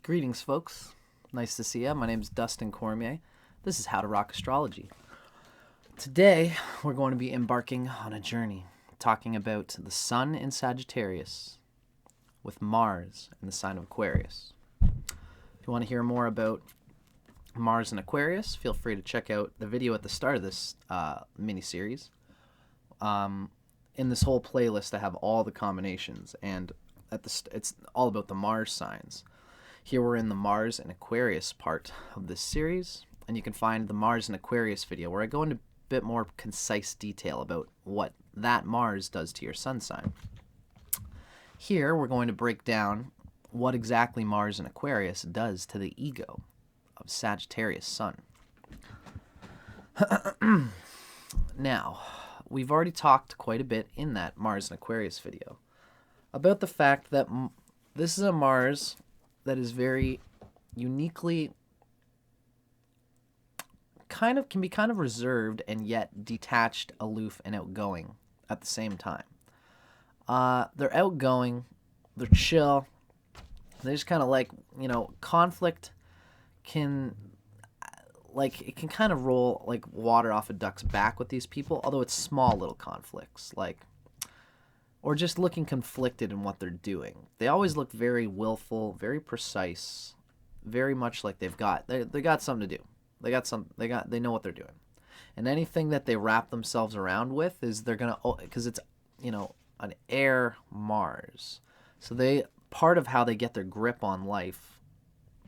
Greetings, folks. Nice to see you. My name is Dustin Cormier. This is How to Rock Astrology. Today, we're going to be embarking on a journey talking about the Sun in Sagittarius with Mars in the sign of Aquarius. If you want to hear more about Mars and Aquarius, feel free to check out the video at the start of this mini-series. In this whole playlist, I have all the combinations, and it's all about the Mars signs. Here we're in the Mars and Aquarius part of this series, and you can find the Mars and Aquarius video where I go into a bit more concise detail about what that Mars does to your sun sign. Here we're going to break down what exactly Mars and Aquarius does to the ego of Sagittarius Sun. Now, we've already talked quite a bit in that Mars and Aquarius video about the fact that this is a Mars that is very uniquely can be kind of reserved and yet detached, aloof, and outgoing at the same time. They're outgoing, they're chill, they just kind of like, conflict can, it can kind of roll like water off a duck's back with these people, although it's small little conflicts, or just looking conflicted in what they're doing. They always look very willful, very precise, very much like they got something to do. They know what they're doing. And anything that they wrap themselves around with is because it's, an air Mars. So part of how they get their grip on life,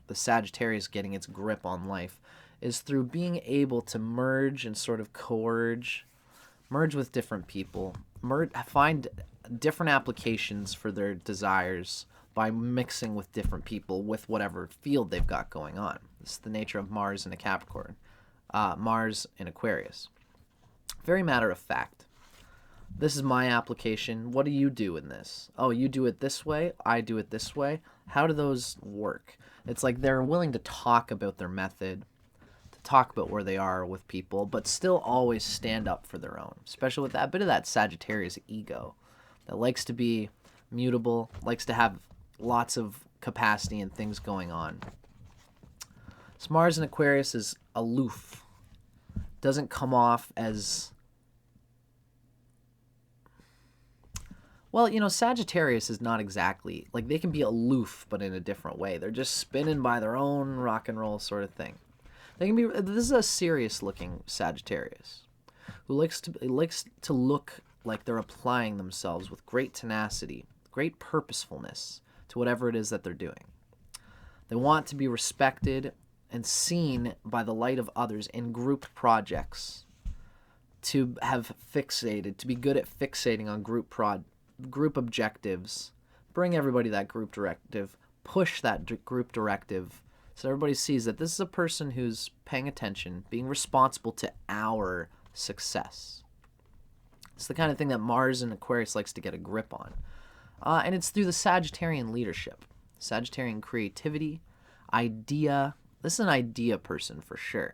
the Sagittarius getting its grip on life, is through being able to merge and sort of merge with different people, find different applications for their desires by mixing with different people with whatever field they've got going on. This is the nature of Mars in a Capricorn, Mars in Aquarius. Very matter of fact. This is my application. What do you do in this? Oh, you do it this way. I do it this way. How do those work? It's like they're willing to talk about their method, to talk about where they are with people, but still always stand up for their own, especially with that bit of that Sagittarius ego that likes to be mutable, likes to have lots of capacity and things going on. So Mars in Aquarius is aloof. Doesn't come off as... Well, Sagittarius is not exactly... they can be aloof, but in a different way. They're just spinning by their own rock and roll sort of thing. This is a serious-looking Sagittarius who likes to look like they're applying themselves with great tenacity, great purposefulness to whatever it is that they're doing. They want to be respected and seen by the light of others in group projects, to be good at fixating on group objectives, bring everybody that group directive, push that group directive, so everybody sees that this is a person who's paying attention, being responsible to our success. It's the kind of thing that Mars and Aquarius likes to get a grip on. And it's through the Sagittarian leadership, Sagittarian creativity, idea. This is an idea person for sure.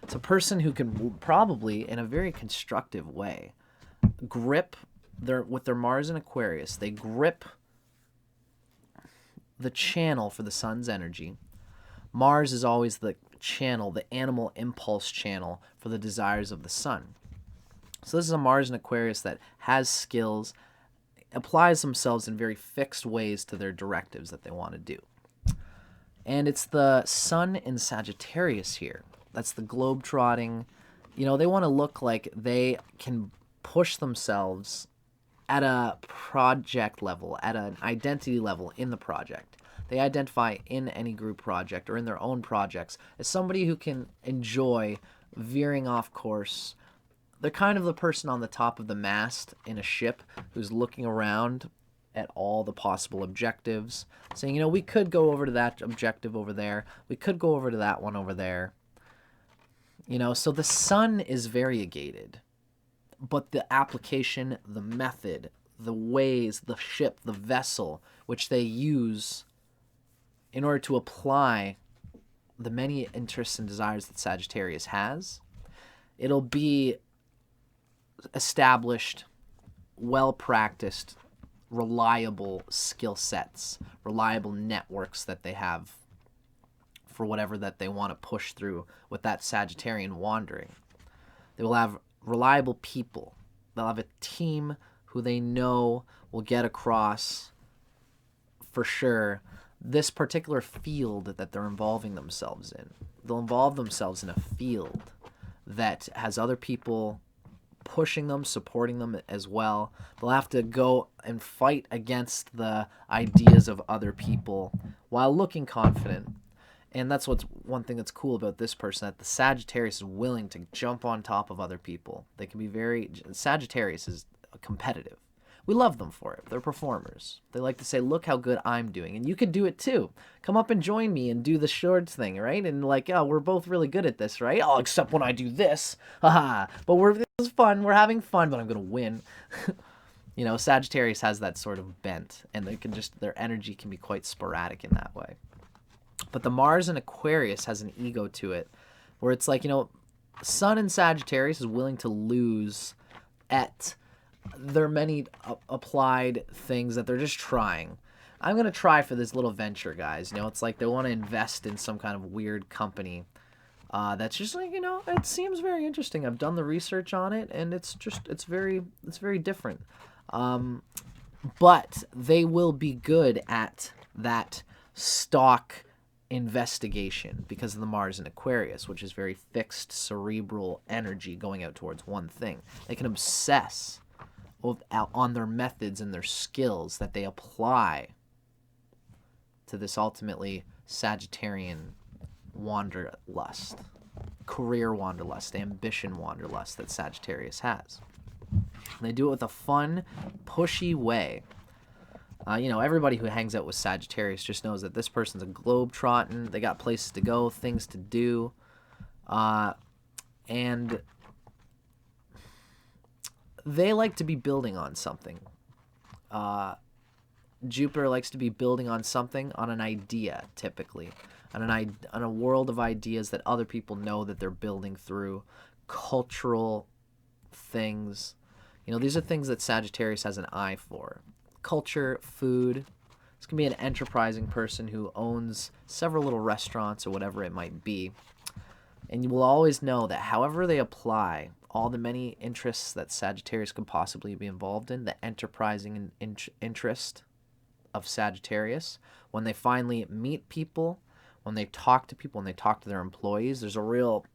It's a person who can probably, in a very constructive way, grip with their Mars and Aquarius. They grip the channel for the sun's energy. Mars is always the channel, the animal impulse channel for the desires of the sun. So this is a Mars and Aquarius that has skills, applies themselves in very fixed ways to their directives that they want to do. And it's the Sun in Sagittarius here. That's the globe-trotting. They want to look like they can push themselves at a project level, at an identity level in the project. They identify in any group project or in their own projects as somebody who can enjoy veering off course. They're kind of the person on the top of the mast in a ship who's looking around at all the possible objectives, saying, we could go over to that objective over there. We could go over to that one over there. So the sun is variegated, but the application, the method, the ways, the ship, the vessel, which they use in order to apply the many interests and desires that Sagittarius has, it'll be established, well-practiced, reliable skill sets, reliable networks that they have for whatever that they want to push through with that Sagittarian wandering. They will have reliable people. They'll have a team who they know will get across for sure this particular field that they're involving themselves in. They'll involve themselves in a field that has other people pushing them, supporting them as well. They'll have to go and fight against the ideas of other people while looking confident. And that's what's one thing that's cool about this person, that the Sagittarius is willing to jump on top of other people. They can be very... Sagittarius is competitive. We love them for it. They're performers. They like to say, look how good I'm doing. And you can do it too. Come up and join me and do the shorts thing, right? And like, oh, we're both really good at this, right? Oh, except when I do this. Haha. But this is fun. We're having fun, but I'm going to win. You know, Sagittarius has that sort of bent. And they can just, their energy can be quite sporadic in that way. But the Mars in Aquarius has an ego to it. Where it's like, you know, Sun in Sagittarius is willing to lose at... There are many applied things that they're just trying. I'm going to try for this little venture, guys. You know, it's like they want to invest in some kind of weird company that's just like, you know, it seems very interesting. I've done the research on it, and it's very different. But they will be good at that stock investigation because of the Mars in Aquarius, which is very fixed cerebral energy going out towards one thing. They can obsess on their methods and their skills that they apply to this ultimately Sagittarian wanderlust, career wanderlust, ambition wanderlust that Sagittarius has. And they do it with a fun, pushy way. You know, everybody who hangs out with Sagittarius just knows that this person's a globe-trotting. They got places to go, things to do. And they like to be building on something. Jupiter likes to be building on something, on an idea, typically. On a world of ideas that other people know that they're building through. Cultural things. You know, these are things that Sagittarius has an eye for. Culture, food. This can be an enterprising person who owns several little restaurants or whatever it might be. And you will always know that however they apply all the many interests that Sagittarius could possibly be involved in, the enterprising interest of Sagittarius, when they finally meet people, when they talk to people, when they talk to their employees, there's a real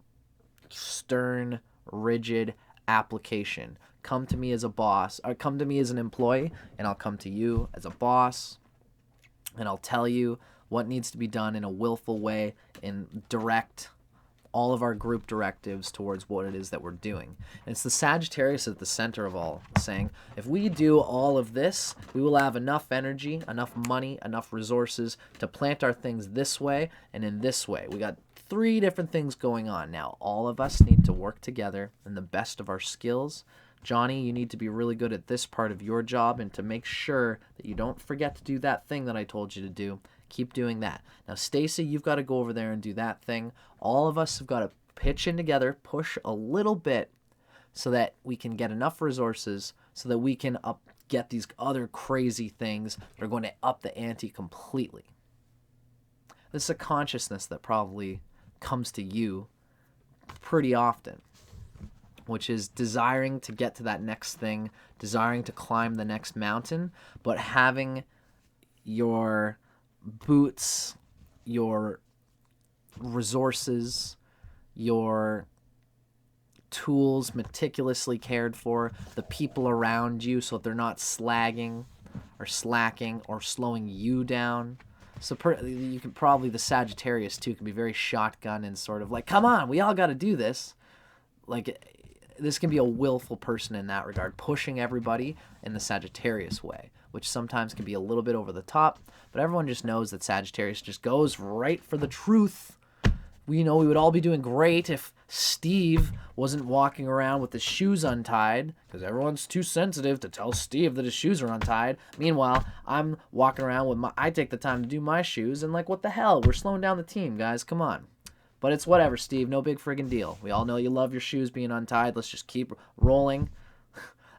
stern, rigid application. Come to me as a boss, or come to me as an employee, and I'll come to you as a boss, and I'll tell you what needs to be done in a willful way and direct all of our group directives towards what it is that we're doing. And it's the Sagittarius at the center of all, saying, if we do all of this, we will have enough energy, enough money, enough resources to plant our things this way and in this way. We got 3 different things going on now. All of us need to work together in the best of our skills. Johnny, you need to be really good at this part of your job, and to make sure that you don't forget to do that thing that I told you to do, keep doing that. Now, Stacy, you've got to go over there and do that thing. All of us have got to pitch in together, push a little bit so that we can get enough resources so that we can get these other crazy things that are going to up the ante completely. This is a consciousness that probably comes to you pretty often, which is desiring to get to that next thing, desiring to climb the next mountain, but having your boots, your resources, your tools meticulously cared for, the people around you so that they're not slagging or slacking or slowing you down. So you can probably, the Sagittarius too, can be very shotgun and sort of like, come on, we all got to do this. Like, this can be a willful person in that regard, pushing everybody in the Sagittarius way, which sometimes can be a little bit over the top, but everyone just knows that Sagittarius just goes right for the truth. We know we would all be doing great if Steve wasn't walking around with his shoes untied, because everyone's too sensitive to tell Steve that his shoes are untied. Meanwhile, I'm walking around with I take the time to do my shoes, and like, what the hell? We're slowing down the team, guys. Come on. But it's whatever, Steve. No big friggin' deal. We all know you love your shoes being untied. Let's just keep rolling.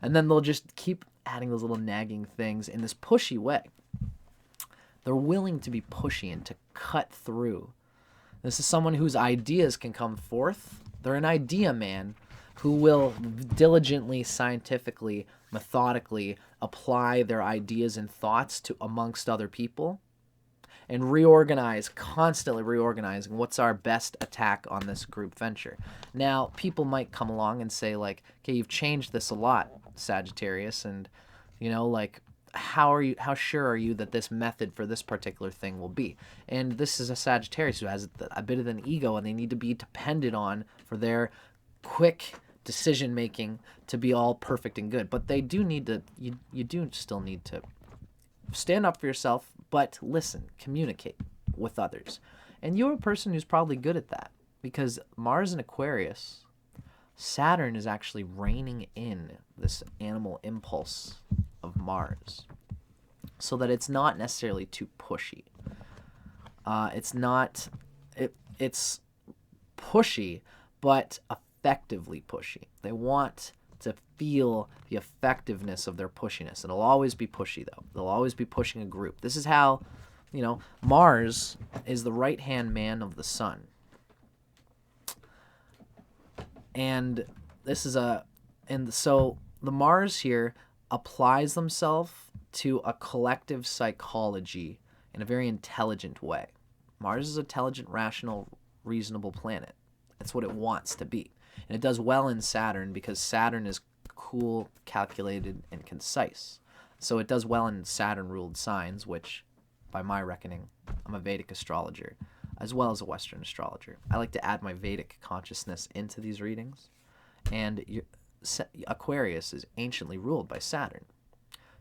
And then they'll just keep adding those little nagging things in this pushy way. They're willing to be pushy and to cut through This is someone whose ideas can come forth. They're an idea man who will diligently, scientifically, methodically apply their ideas and thoughts to amongst other people and reorganize, constantly reorganizing what's our best attack on this group venture. Now, people might come along and say, like, okay, you've changed this a lot, Sagittarius, and, you know, like, how sure are you that this method for this particular thing will be? And this is a Sagittarius who has a bit of an ego, and they need to be depended on for their quick decision making to be all perfect and good. But they do need to, you do still need to stand up for yourself, but listen, communicate with others. And you're a person who's probably good at that, because Mars in Aquarius, Saturn is actually reining in this animal impulse of Mars, so that it's not necessarily too pushy. It's pushy, but effectively pushy. They want to feel the effectiveness of their pushiness. It'll always be pushy, though. They'll always be pushing a group. This is how, you know, Mars is the right-hand man of the sun. And this is so the Mars here applies themselves to a collective psychology in a very intelligent way. Mars is an intelligent, rational, reasonable planet. That's what it wants to be. And it does well in Saturn because Saturn is cool, calculated, and concise. So it does well in Saturn-ruled signs, which, by my reckoning, I'm a Vedic astrologer, as well as a Western astrologer. I like to add my Vedic consciousness into these readings. And Aquarius is anciently ruled by Saturn.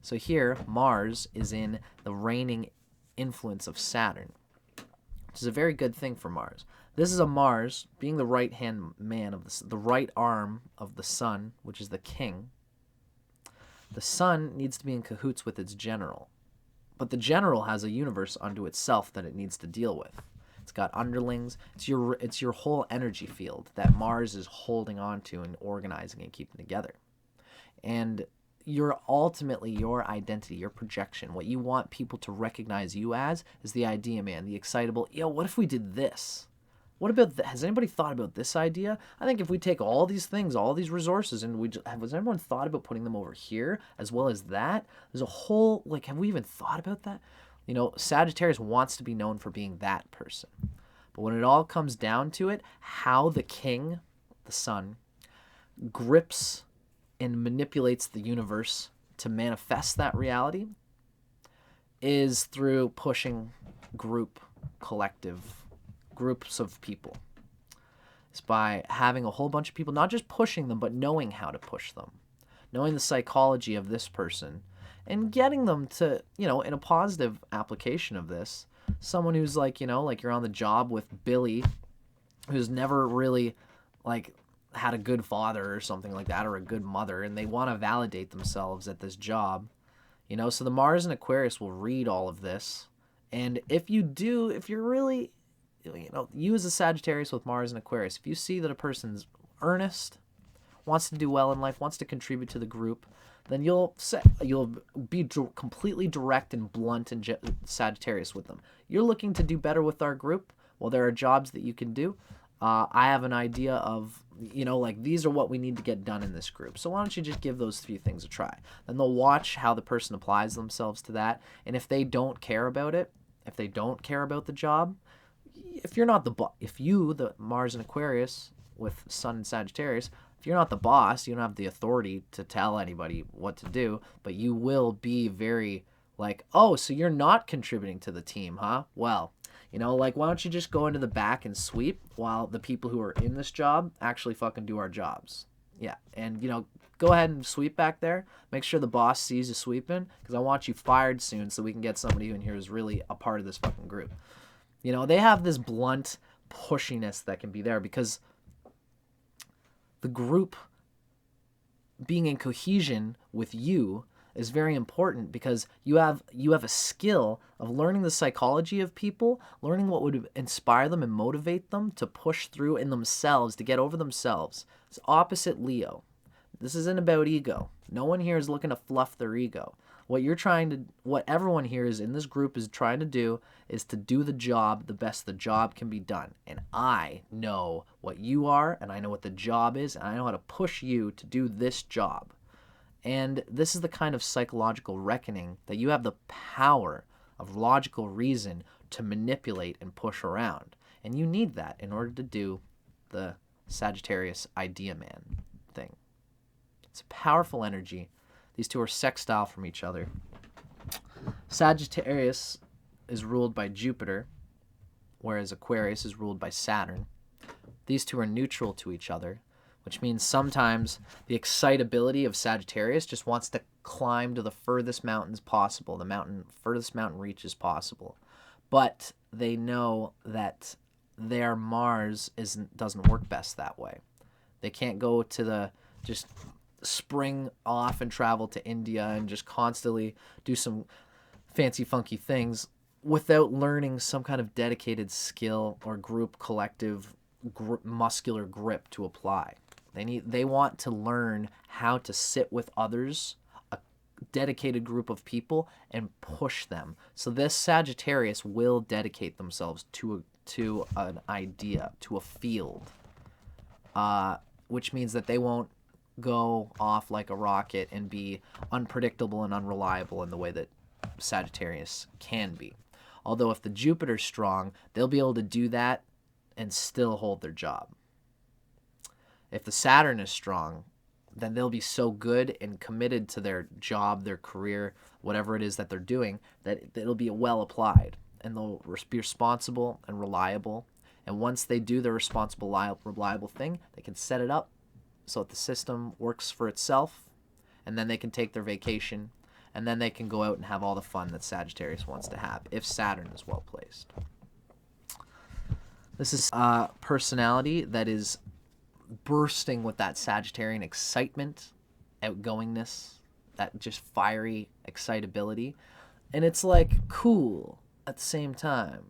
So here, Mars is in the reigning influence of Saturn, which is a very good thing for Mars. This is a Mars, being the right-hand man of the right arm of the sun, which is the king. The sun needs to be in cahoots with its general. But the general has a universe unto itself that it needs to deal with. It's got underlings. It's your whole energy field that Mars is holding on to and organizing and keeping together. And ultimately your identity, your projection, what you want people to recognize you as is the idea man, the excitable, what if we did this? What about that? Has anybody thought about this idea? I think if we take all these things, all these resources, and has anyone thought about putting them over here as well as that? There's a whole, have we even thought about that? You know, Sagittarius wants to be known for being that person. But when it all comes down to it, how the king, the sun, grips and manipulates the universe to manifest that reality is through pushing groups of people. It's by having a whole bunch of people, not just pushing them, but knowing how to push them, knowing the psychology of this person, and getting them to, in a positive application of this, someone who's like you're on the job with Billy, who's never really had a good father or something like that, or a good mother, and they want to validate themselves at this job, so the Mars and Aquarius will read all of this. And if you're really, you as a Sagittarius with Mars and Aquarius, if you see that a person's earnest, wants to do well in life, wants to contribute to the group, then you'll be completely direct and blunt and Sagittarius with them. You're looking to do better with our group. Well, there are jobs that you can do. I have an idea of, these are what we need to get done in this group. So why don't you just give those few things a try? Then they'll watch how the person applies themselves to that. And if they don't care about it, if they don't care about the job, if you, the Mars and Aquarius with Sun and Sagittarius, if you're not the boss, you don't have the authority to tell anybody what to do, but you will be very oh, so you're not contributing to the team, huh? Well, why don't you just go into the back and sweep while the people who are in this job actually fucking do our jobs? Yeah, and, go ahead and sweep back there. Make sure the boss sees you sweeping, because I want you fired soon so we can get somebody in here who's really a part of this fucking group. They have this blunt pushiness that can be there because the group being in cohesion with you is very important, because you have a skill of learning the psychology of people, learning what would inspire them and motivate them to push through in themselves, to get over themselves. It's opposite Leo. This isn't about ego. No one here is looking to fluff their ego. What everyone here is in this group is trying to do is to do the job the best the job can be done. And I know what you are, and I know what the job is, and I know how to push you to do this job. And this is the kind of psychological reckoning that you have the power of logical reason to manipulate and push around. And you need that in order to do the Sagittarius idea man thing. It's a powerful energy. These two are sextile from each other. Sagittarius is ruled by Jupiter, whereas Aquarius is ruled by Saturn. These two are neutral to each other, which means sometimes the excitability of Sagittarius just wants to climb to the furthest mountains possible, furthest mountain reaches possible. But they know that their Mars doesn't work best that way. They can't go to just spring off and travel to India and just constantly do some fancy funky things without learning some kind of dedicated skill or collective muscular grip to apply. They want to learn how to sit with others, a dedicated group of people, and push them. So this Sagittarius will dedicate themselves to an idea, to a field, which means that they won't go off like a rocket and be unpredictable and unreliable in the way that Sagittarius can be. Although if the Jupiter's strong, they'll be able to do that and still hold their job. If the Saturn is strong, then they'll be so good and committed to their job, their career, whatever it is that they're doing, that it'll be well applied. And they'll be responsible and reliable. And once they do their responsible, reliable thing, they can set it up so that the system works for itself, and then they can take their vacation, and then they can go out and have all the fun that Sagittarius wants to have if Saturn is well placed. This is a personality that is bursting with that Sagittarian excitement, outgoingness, that just fiery excitability, and it's like cool at the same time.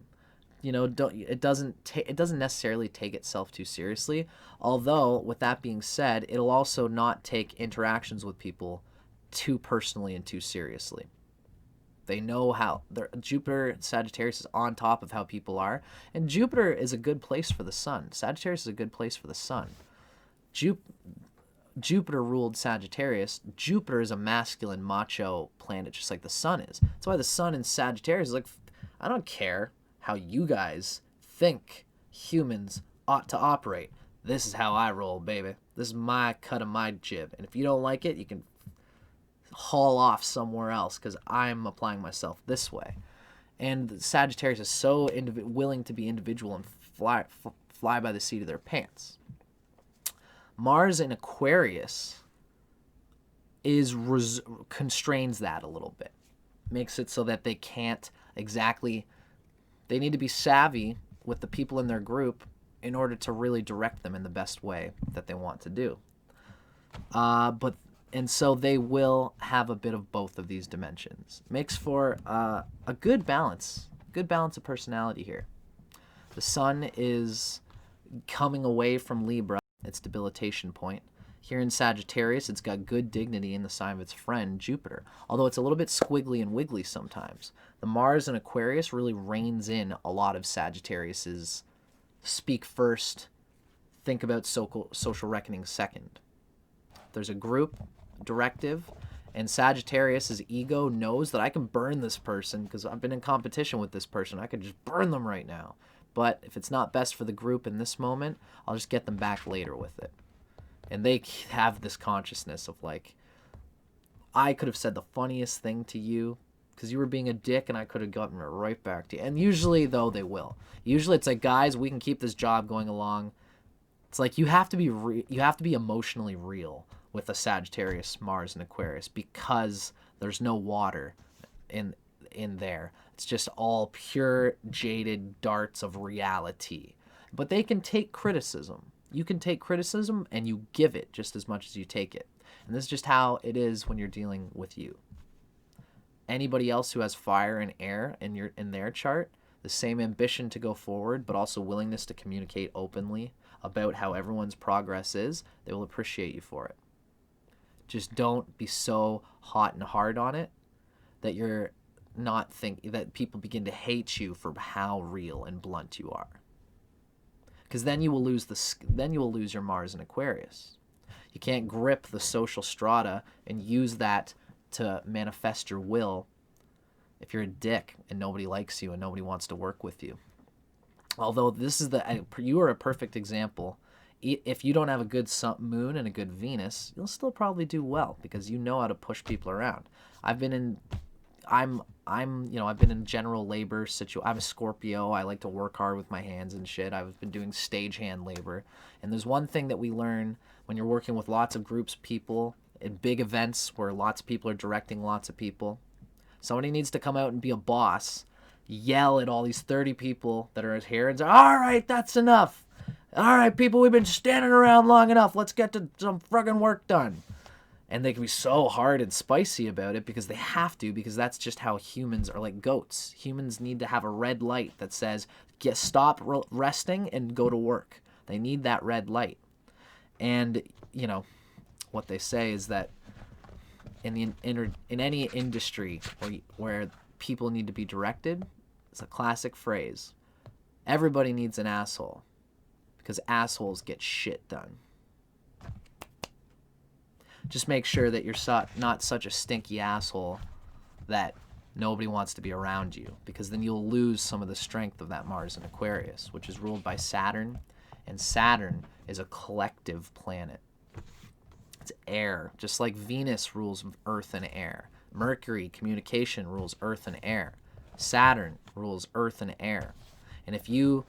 It doesn't necessarily take itself too seriously. Although, with that being said, it'll also not take interactions with people too personally and too seriously. They know how Jupiter Sagittarius is on top of how people are, and Jupiter is a good place for the sun. Sagittarius is a good place for the sun. Jupiter ruled Sagittarius. Jupiter is a masculine, macho planet, just like the sun is. That's why the sun in Sagittarius is like, I don't care how you guys think humans ought to operate. This is how I roll, baby. This is my cut of my jib. And if you don't like it, you can haul off somewhere else because I'm applying myself this way. And Sagittarius is so willing to be individual and fly by the seat of their pants. Mars in Aquarius constrains that a little bit. Makes it so that they can't exactly... They need to be savvy with the people in their group in order to really direct them in the best way that they want to do. And so they will have a bit of both of these dimensions. Makes for a good balance of personality here. The sun is coming away from Libra, its debilitation point. Here in Sagittarius, it's got good dignity in the sign of its friend, Jupiter, although it's a little bit squiggly and wiggly sometimes. The Mars in Aquarius really reins in a lot of Sagittarius's speak first, think about social reckoning second. There's a group directive, and Sagittarius's ego knows that I can burn this person because I've been in competition with this person. I could just burn them right now. But if it's not best for the group in this moment, I'll just get them back later with it. And they have this consciousness of like, I could have said the funniest thing to you because you were being a dick and I could have gotten it right back to you. And usually, though, they will. Usually it's like, guys, we can keep this job going along. It's like you have to be emotionally real with a Sagittarius, Mars, and Aquarius because there's no water in there. It's just all pure jaded darts of reality. But they can take criticism. You can take criticism and you give it just as much as you take it. And this is just how it is when you're dealing with you. Anybody else who has fire and air in their chart, the same ambition to go forward, but also willingness to communicate openly about how everyone's progress is, they will appreciate you for it. Just don't be so hot and hard on it. that you're not that people begin to hate you for how real and blunt you are. Because then you will lose your Mars in Aquarius. You can't grip the social strata and use that to manifest your will if you're a dick and nobody likes you and nobody wants to work with you. Although you are a perfect example. If you don't have a good moon and a good Venus, you'll still probably do well because you know how to push people around. I've been in general labor I'm a Scorpio. I like to work hard with my hands and shit. I've been doing stagehand labor. And there's one thing that we learn when you're working with lots of groups of people in big events where lots of people are directing lots of people. Somebody needs to come out and be a boss, yell at all these 30 people that are here and say, all right, that's enough. All right, people, we've been standing around long enough. Let's get to some fucking work done. And they can be so hard and spicy about it because they have to, because that's just how humans are, like goats. Humans need to have a red light that says, stop resting and go to work. They need that red light. And, what they say is that in any industry where people need to be directed, it's a classic phrase. Everybody needs an asshole because assholes get shit done. Just make sure that you're not such a stinky asshole that nobody wants to be around you, because then you'll lose some of the strength of that Mars in Aquarius, which is ruled by Saturn, and Saturn is a collective planet. It's air, just like Venus rules earth and air. Mercury, communication, rules earth and air. Saturn rules earth and air. And if you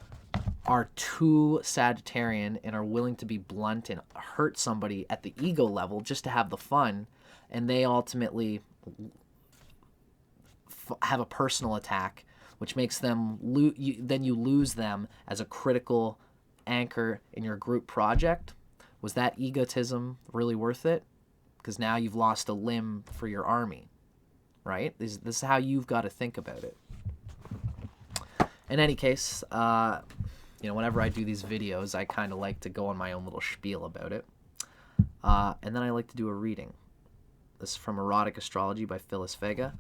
are too Sagittarian and are willing to be blunt and hurt somebody at the ego level just to have the fun, and they ultimately have a personal attack, which makes them then you lose them as a critical anchor in your group project. Was that egotism really worth it? Because now you've lost a limb for your army, right? This is how you've got to think about it. In any case, whenever I do these videos, I kind of like to go on my own little spiel about it. And then I like to do a reading. This is from Erotic Astrology by Phyllis Vega.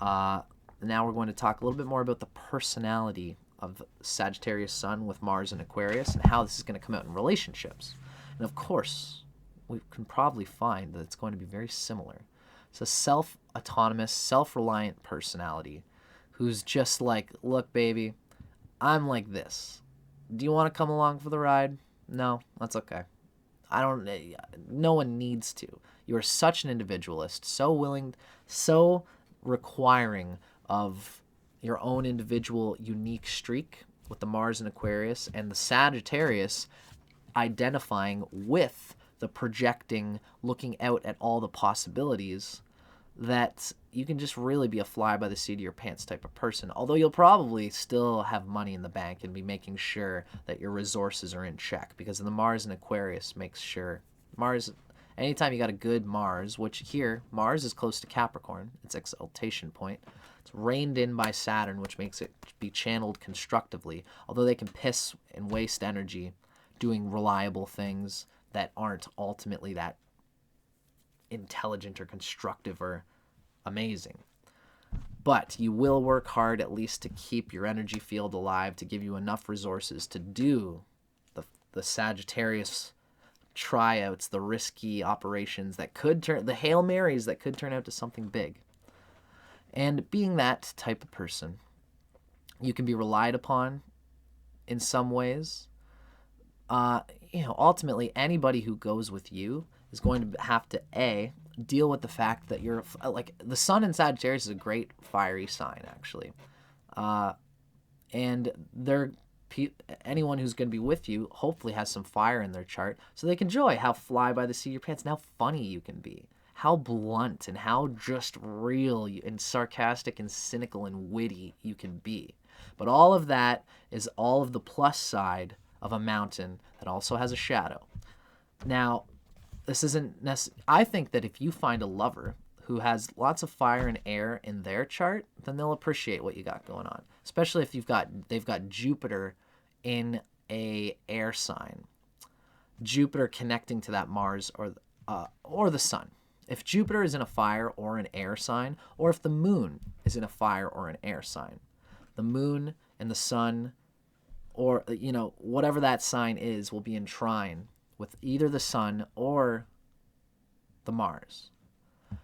Now we're going to talk a little bit more about the personality of Sagittarius Sun with Mars and Aquarius and how this is going to come out in relationships. And of course, we can probably find that it's going to be very similar. It's a self-autonomous, self-reliant personality who's just like, look, baby, I'm like this. Do you want to come along for the ride? No, that's okay. No one needs to. You are such an individualist, so willing, so requiring of your own individual unique streak with the Mars and Aquarius, and the Sagittarius identifying with the projecting, looking out at all the possibilities, that you can just really be a fly by the seat of your pants type of person. Although you'll probably still have money in the bank and be making sure that your resources are in check, because the Mars and Aquarius makes sure. Anytime you got a good Mars, which here, Mars is close to Capricorn, its exaltation point. It's reined in by Saturn, which makes it be channeled constructively, although they can piss and waste energy doing reliable things that aren't ultimately that intelligent or constructive or amazing. But you will work hard at least to keep your energy field alive, to give you enough resources to do the Sagittarius tryouts, the risky operations that could turn, the Hail Marys that could turn out to something big. And being that type of person, you can be relied upon in some ways. Ultimately, anybody who goes with you is going to have to, deal with the fact that you're, like, the Sun in Sagittarius is a great fiery sign, actually. And anyone who's going to be with you hopefully has some fire in their chart, so they can enjoy how fly by the seat of your pants and how funny you can be, how blunt and how just real and sarcastic and cynical and witty you can be. But all of that is all of the plus side of a mountain that also has a shadow. Now, this isn't necessary. I think that if you find a lover who has lots of fire and air in their chart, then they'll appreciate what you got going on. Especially if they've got Jupiter in a air sign. Jupiter connecting to that Mars or the Sun. If Jupiter is in a fire or an air sign, or if the moon is in a fire or an air sign, the moon and the sun, or, you know, whatever that sign is, will be in trine with either the sun or the Mars.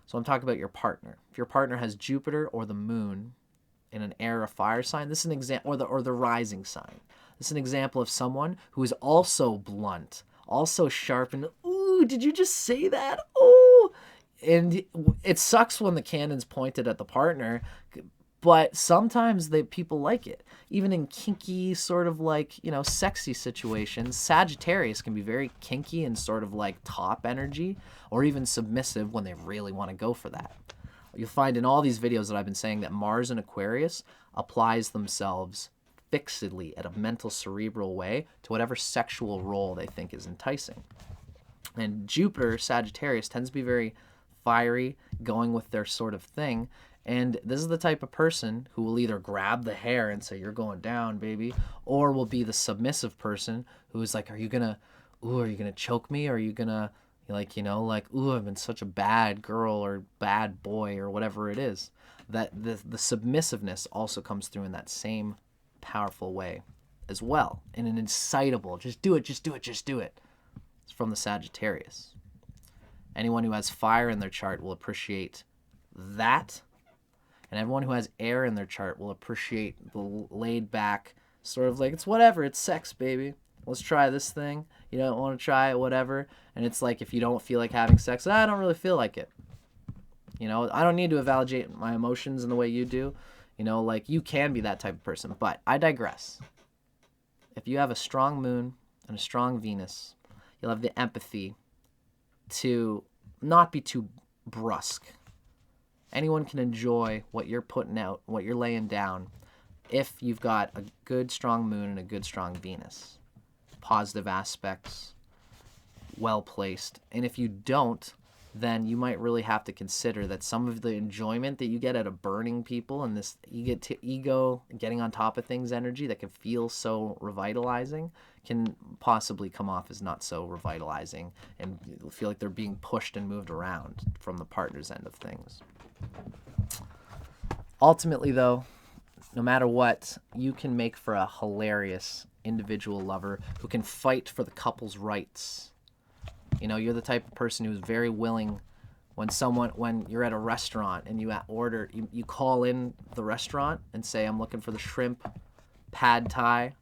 So I'm talking about your partner. If your partner has Jupiter or the moon in an air or fire sign, this is an example, or the rising sign. This is an example of someone who is also blunt, also sharp, and, ooh, did you just say that? Oh, and it sucks when the cannon's pointed at the partner, but sometimes people like it. Even in kinky, sort of like, you know, sexy situations, Sagittarius can be very kinky and sort of like top energy, or even submissive when they really want to go for that. You'll find in all these videos that I've been saying that Mars in Aquarius applies themselves fixedly at a mental, cerebral way to whatever sexual role they think is enticing. And Jupiter, Sagittarius, tends to be very fiery, going with their sort of thing. And this is the type of person who will either grab the hair and say, you're going down, baby, or will be the submissive person who is like, are you gonna choke me? Or are you gonna, like, you know, like, ooh, I've been such a bad girl or bad boy or whatever it is. That the submissiveness also comes through in that same powerful way as well. In an incitable, just do it, just do it, just do it. It's from the Sagittarius. Anyone who has fire in their chart will appreciate that. And everyone who has air in their chart will appreciate the laid back, sort of like, it's whatever, it's sex, baby. Let's try this thing. You don't want to try it, whatever. And it's like, if you don't feel like having sex, I don't really feel like it. You know, I don't need to evaluate my emotions in the way you do. You know, like, you can be that type of person. But I digress. If you have a strong moon and a strong Venus, you'll have the empathy to not be too brusque. Anyone can enjoy what you're putting out, what you're laying down, if you've got a good, strong moon and a good, strong Venus. Positive aspects, well placed. And if you don't, then you might really have to consider that some of the enjoyment that you get out of burning people and this ego getting on top of things energy that can feel so revitalizing can possibly come off as not so revitalizing and feel like they're being pushed and moved around from the partner's end of things. Ultimately, though, no matter what, you can make for a hilarious individual lover who can fight for the couple's rights. You know, you're the type of person who's very willing when you're at a restaurant and you call in the restaurant and say, I'm looking for the shrimp pad thai,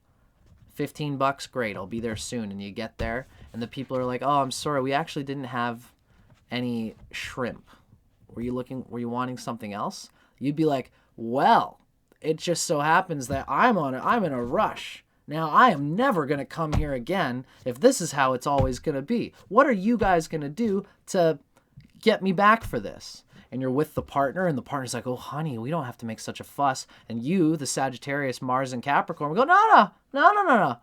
$15, great, I'll be there soon. And you get there and the people are like, oh, I'm sorry, we actually didn't have any shrimp. Were you wanting something else? You'd be like, well, it just so happens that I'm in a rush. Now, I am never going to come here again if this is how it's always going to be. What are you guys going to do to get me back for this? And you're with the partner, and the partner's like, oh, honey, we don't have to make such a fuss. And you, the Sagittarius, Mars, and Capricorn, go, no.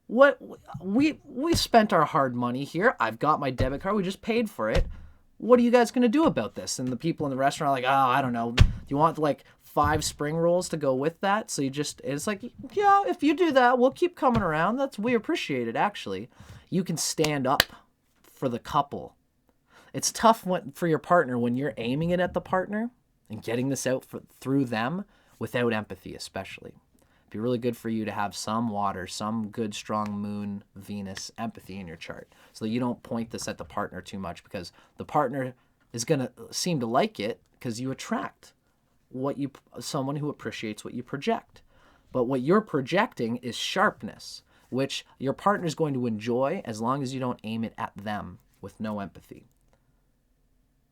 What? We spent our hard money here. I've got my debit card. We just paid for it. What are you guys going to do about this? And the people in the restaurant are like, oh, I don't know. Do you want like 5 spring rolls to go with that? So it's like, yeah, if you do that, we'll keep coming around. We appreciate it, actually. You can stand up for the couple. It's tough for your partner when you're aiming it at the partner and getting this out through them without empathy, especially. It'd be really good for you to have some water, some good, strong moon, Venus empathy in your chart so that you don't point this at the partner too much, because the partner is going to seem to like it because you attract someone who appreciates what you project. But what you're projecting is sharpness, which your partner's going to enjoy as long as you don't aim it at them with no empathy.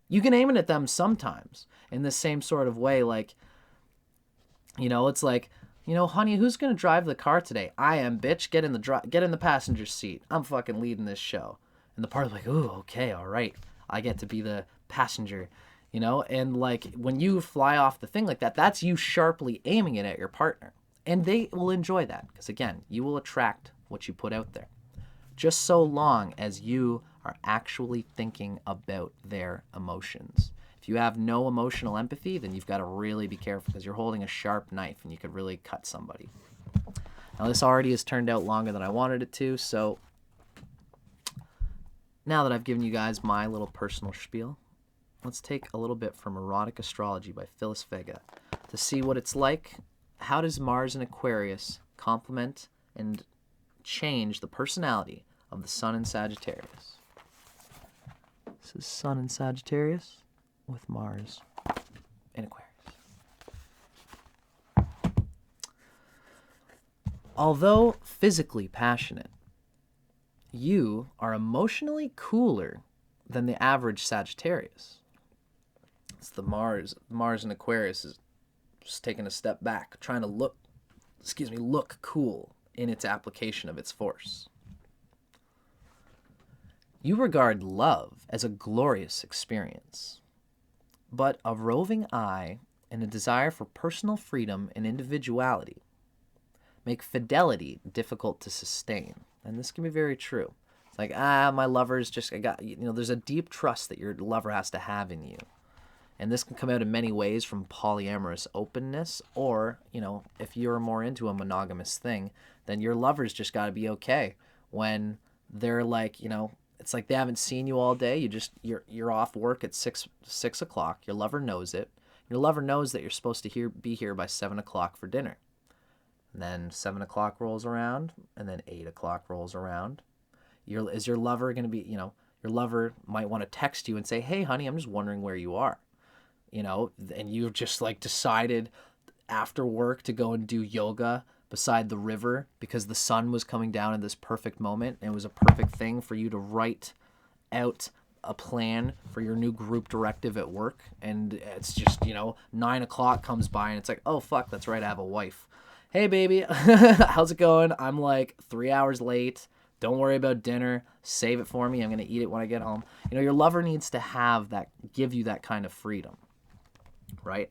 You can aim it at them sometimes in the same sort of way, like, you know, it's like, you know, honey, who's going to drive the car today? I am, bitch. Get in the passenger seat. I'm fucking leading this show. And the partner's like, ooh, okay, all right. I get to be the passenger, you know? And like when you fly off the thing like that, that's you sharply aiming it at your partner. And they will enjoy that because, again, you will attract what you put out there. Just so long as you are actually thinking about their emotions. If you have no emotional empathy, then you've got to really be careful because you're holding a sharp knife and you could really cut somebody. Now, this already has turned out longer than I wanted it to, so now that I've given you guys my little personal spiel, let's take a little bit from Erotic Astrology by Phyllis Vega to see what it's like. How does Mars in Aquarius complement and change the personality of the Sun in Sagittarius? This is Sun in Sagittarius with Mars in Aquarius. Although physically passionate, you are emotionally cooler than the average Sagittarius. It's the Mars in Aquarius is just taking a step back, trying to look cool in its application of its force. You regard love as a glorious experience, but a roving eye and a desire for personal freedom and individuality make fidelity difficult to sustain. And this can be very true. It's like, my lover's just, there's a deep trust that your lover has to have in you. And this can come out in many ways, from polyamorous openness, or, if you're more into a monogamous thing, then your lover's just got to be okay when they're like, it's like they haven't seen you all day. You're off work at 6 o'clock. Your lover knows it. Your lover knows that you're supposed to be here by 7 o'clock for dinner. And then 7 o'clock rolls around, and then 8 o'clock rolls around. Is your lover going to be, your lover might want to text you and say, hey, honey, I'm just wondering where you are. And you've just decided after work to go and do yoga beside the river because the sun was coming down in this perfect moment. And it was a perfect thing for you to write out a plan for your new group directive at work. And it's just, 9 o'clock comes by and it's like, oh, fuck, that's right, I have a wife. Hey, baby, how's it going? I'm 3 hours late. Don't worry about dinner. Save it for me. I'm going to eat it when I get home. Your lover needs to give you that kind of freedom, right?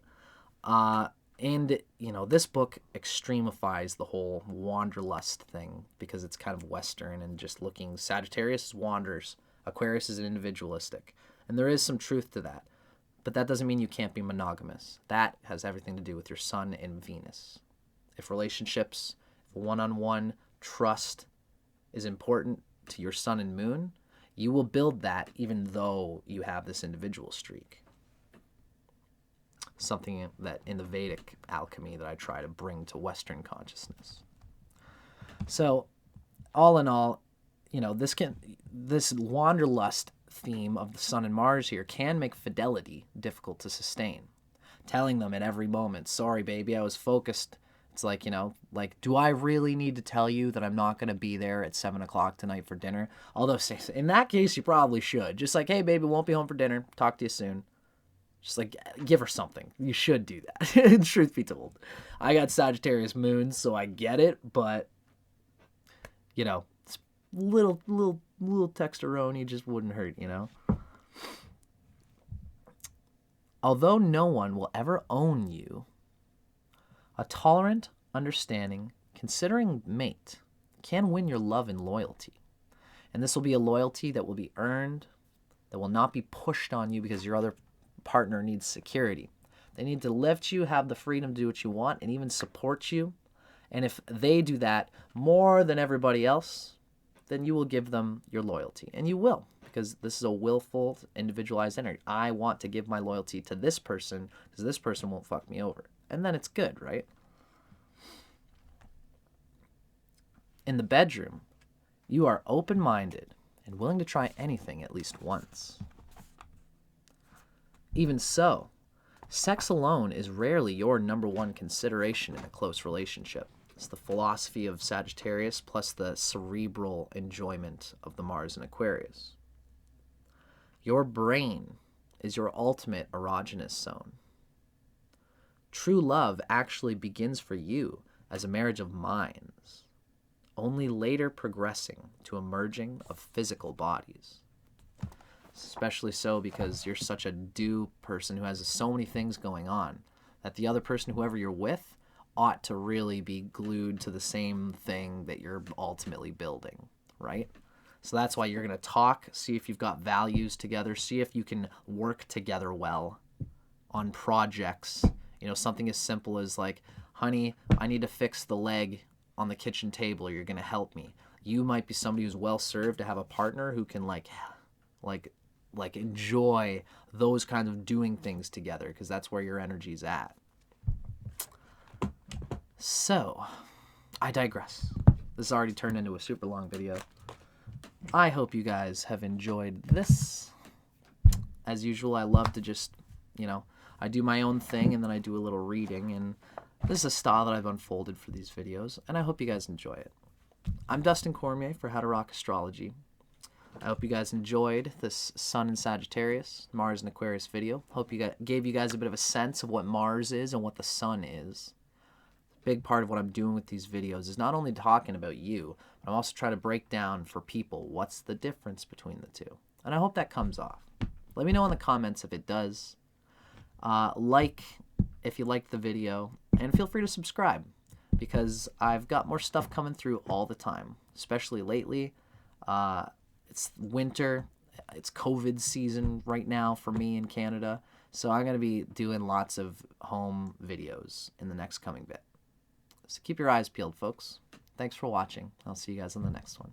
And this book extremifies the whole wanderlust thing because it's kind of Western and just looking. Sagittarius is wanders. Aquarius is individualistic. And there is some truth to that. But that doesn't mean you can't be monogamous. That has everything to do with your Sun and Venus. If relationships, if one-on-one trust is important to your Sun and Moon, you will build that even though you have this individual streak. Something that in the Vedic alchemy that I try to bring to Western consciousness. So, all in all, this wanderlust theme of the Sun and Mars here can make fidelity difficult to sustain. Telling them at every moment, sorry, baby, I was focused. It's do I really need to tell you that I'm not going to be there at 7 o'clock tonight for dinner? Although, in that case, you probably should. Just hey, baby, won't be home for dinner. Talk to you soon. Just give her something. You should do that. Truth be told. I got Sagittarius moon, so I get it, but, it's little texteroni just wouldn't hurt, Although no one will ever own you, a tolerant, understanding, considering mate can win your love and loyalty. And this will be a loyalty that will be earned, that will not be pushed on you because your other partner needs security. They need to lift you, have the freedom to do what you want, and even support you. And if they do that more than everybody else, then you will give them your loyalty. And you will, because this is a willful, individualized energy. I want to give my loyalty to this person because this person won't fuck me over. And then it's good, right? In the bedroom, you are open-minded and willing to try anything at least once. Even so, sex alone is rarely your number one consideration in a close relationship. It's the philosophy of Sagittarius plus the cerebral enjoyment of the Mars in Aquarius. Your brain is your ultimate erogenous zone. True love actually begins for you as a marriage of minds, only later progressing to a merging of physical bodies. Especially so because you're such a do person who has so many things going on that the other person, whoever you're with, ought to really be glued to the same thing that you're ultimately building, right? So that's why you're going to talk, see if you've got values together, see if you can work together well on projects. Something as simple as honey, I need to fix the leg on the kitchen table. You're going to help me. You might be somebody who's well served to have a partner who can like enjoy those kinds of doing things together, because that's where your energy's at. So, I digress. This has already turned into a super long video. I hope you guys have enjoyed this. As usual, I love to just, I do my own thing and then I do a little reading, and this is a style that I've unfolded for these videos, and I hope you guys enjoy it. I'm Dustin Cormier for Erotic Astrology. I hope you guys enjoyed this Sun and Sagittarius, Mars and Aquarius video. Hope gave you guys a bit of a sense of what Mars is and what the Sun is. Big part of what I'm doing with these videos is not only talking about you, but I'm also trying to break down for people what's the difference between the two. And I hope that comes off. Let me know in the comments if it does. If you liked the video, and feel free to subscribe, because I've got more stuff coming through all the time, especially lately. It's winter, it's COVID season right now for me in Canada, so I'm going to be doing lots of home videos in the next coming bit. So keep your eyes peeled, folks. Thanks for watching. I'll see you guys on the next one.